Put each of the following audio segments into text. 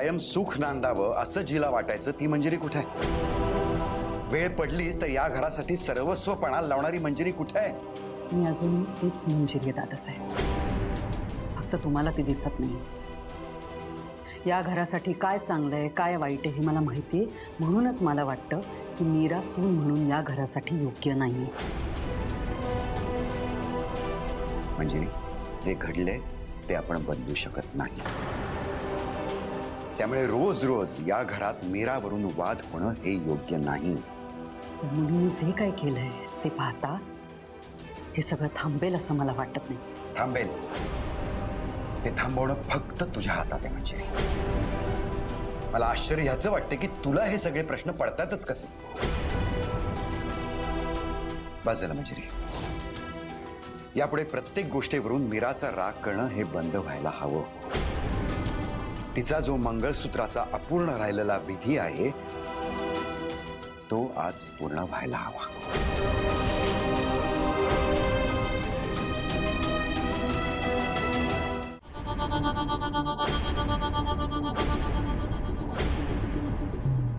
कायम सुख नांदावं असं जिला वाटायचं ती मंजिरी कुठे आहे? वेळ पडलीच तर या घरासाठी सर्वस्व पणाला लावणारी मंजिरी कुठे आहे? मी अजून तीच मंजिरी आहे दादासाहेब, फक्त तुम्हाला ती दिसत नाही. या घरासाठी काय चांगलं आहे काय वाईट आहे हे मला माहिती आहे, म्हणूनच मला वाटतं की मीरा सून म्हणून या घरासाठी योग्य नाहीये. मंजिरी, जे घडले ते आपण बदलू शकत नाही. त्यामुळे रोज रोज या घरात मीरावरून वाद होणं हे योग्य नाही. मुलीने जे काय केलंय ते पाहता हे सगळं थांबेल असं मला वाटत नाही. थांबेल. ते थांबवणं फक्त तुझ्या हातात आहे मंजिरी. मला आश्चर्य ह्याचं वाटतं की तुला हे सगळे प्रश्न पडतातच कसे. बस झालं मंजिरी. यापुढे प्रत्येक गोष्टीवरून मीराचा राग करणं हे बंद व्हायला हवं. तिचा जो मंगळसूत्राचा अपूर्ण राहिलेला विधी आहे तो आज पूर्ण व्हायला हवा.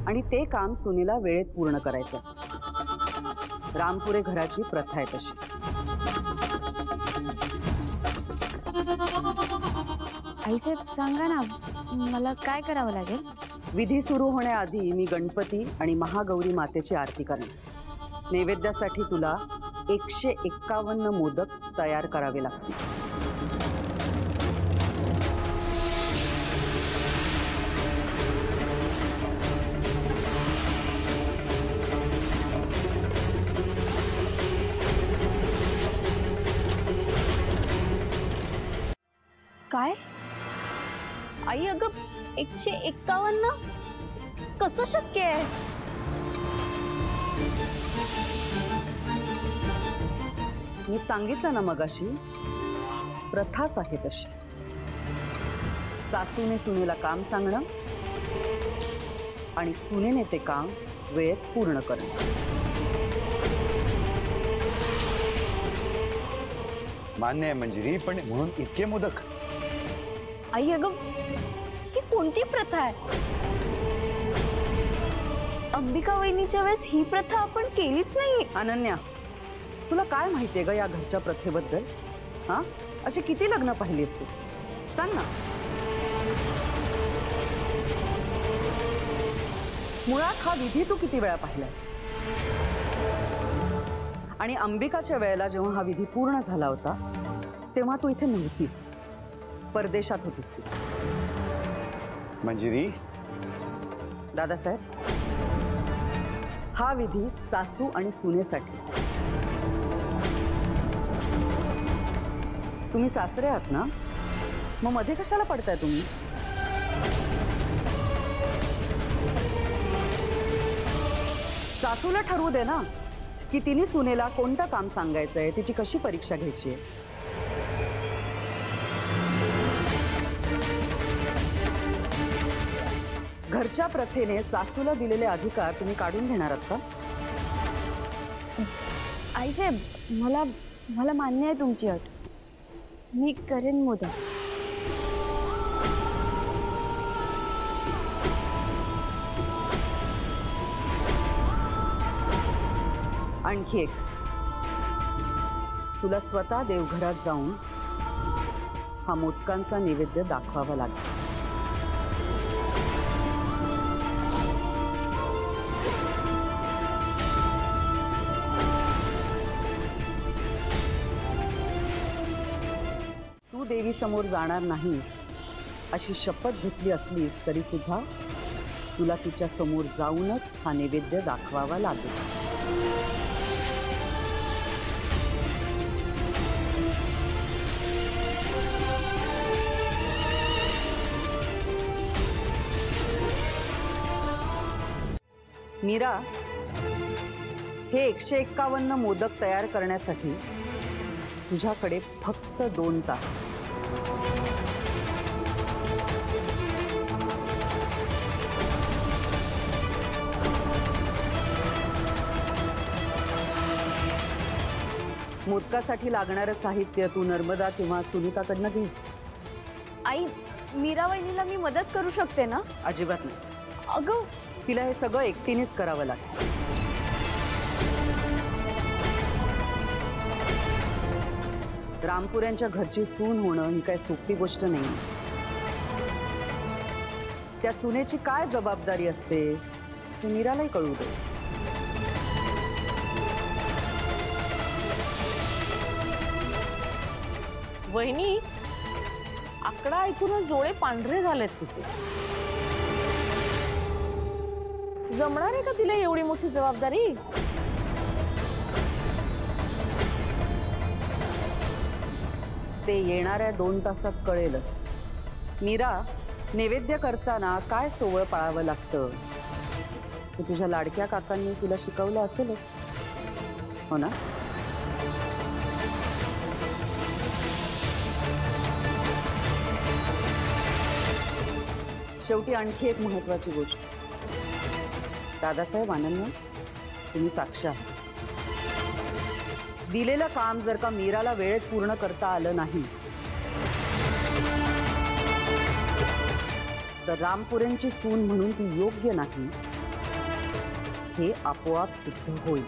आणि ते काम सुनीला वेळेत पूर्ण करायचं असतं. रामपुरे घराची प्रथा आहे तशी. आईसाहेब सांगा ना, मला काय करावं लागेल? विधी सुरू होण्याआधी मी गणपती आणि महागौरी मातेची आरती करणार. नैवेद्यासाठी तुला 151 मोदक तयार करावे लागतील. काय आई, अगं 151 कसं शक्य आहे? मी सांगितलं ना मगाशी, प्रथाच आहे तशी. सासूने सुनेला काम सांगणं आणि सुनेने ते काम वेळेत पूर्ण करणं. मान्य आहे मंजिरी, पण म्हणून इतके मोदक? आई अगं, ही कोणती प्रथा आहे? अंबिका वहिनीच्या वेळेस ही प्रथा आपण केलीच नाही. अनन्या, तुला काय माहितीये ग या घरच्या प्रथेबद्दल? हा, अशी किती लग्न पाहिलीस तू? सांग ना. मुळात हा विधी तू किती वेळा पाहिलास? आणि अंबिकाच्या वेळेला जेव्हा हा विधी पूर्ण झाला होता तेव्हा तू इथे नव्हतीस, परदेशात होतीस तू. मंजिरी, दादासाहेब, हा विधी सासू आणि सुनेसाठी. तुम्ही सासरे आहात ना, मग मध्ये कशाला पडताय तुम्ही? सासूला ठरवू दे ना की तिने सुनेला कोणतं काम सांगायचंय, तिची कशी परीक्षा घ्यायची आहे. घरच्या प्रथेने सासूला दिलेले अधिकार तुम्ही काढून घेणार आहात का? आईसाहेब, मला मान्य आहे तुमची अट. मी करेन मोदक. आणखी एक, तुला स्वतः देवघरात जाऊन हा मोदकांचा नैवेद्य दाखवावा लागेल. तू देवी समोर जाणार नाहीस अशी शपथ घेतली असलीस तरी सुद्धा तुला तिच्या समोर जाऊनच हा नैवेद्य दाखवावा लागेल. मीरा, हे 151 मोदक तयार करण्यासाठी तुझ्याकडे फक्त 2 तास. मोदकासाठी लागणारं साहित्य तू नर्मदा किंवा सुनीताकडनं घे. आई, मीरा वहिनीला मी मदत करू शकते ना? अजिबात नाही. अगं तिला हे सगळं एकटीनेच करावं लागतं. रामपुऱ्यांच्या घरची सून होणं ही काय सोपी गोष्ट नाही. त्या सुनेची काय जबाबदारी असते हे मीरालाही कळू दे. वहिनी, आकडा ऐकूनच डोळे पांढरे झालेत तिचे. जमणार आहे का तिला एवढी मोठी जबाबदारी? ते येणाऱ्या 2 तासात कळेलच. मीरा, नैवेद्य करताना काय सोवळ पाळावं लागतं ते तुझ्या लाडक्या काकांनी तुला शिकवलं असेलच, हो ना? शेवटी आणखी एक महत्वाची गोष्ट, दादासाहेब आनंद, तुम्ही साक्ष आहात. दिलेलं काम जर का मीराला वेळेत पूर्ण करता आलं नाही तर रामपुऱ्यांची सून म्हणून ती योग्य नाही हे आपोआप सिद्ध होईल.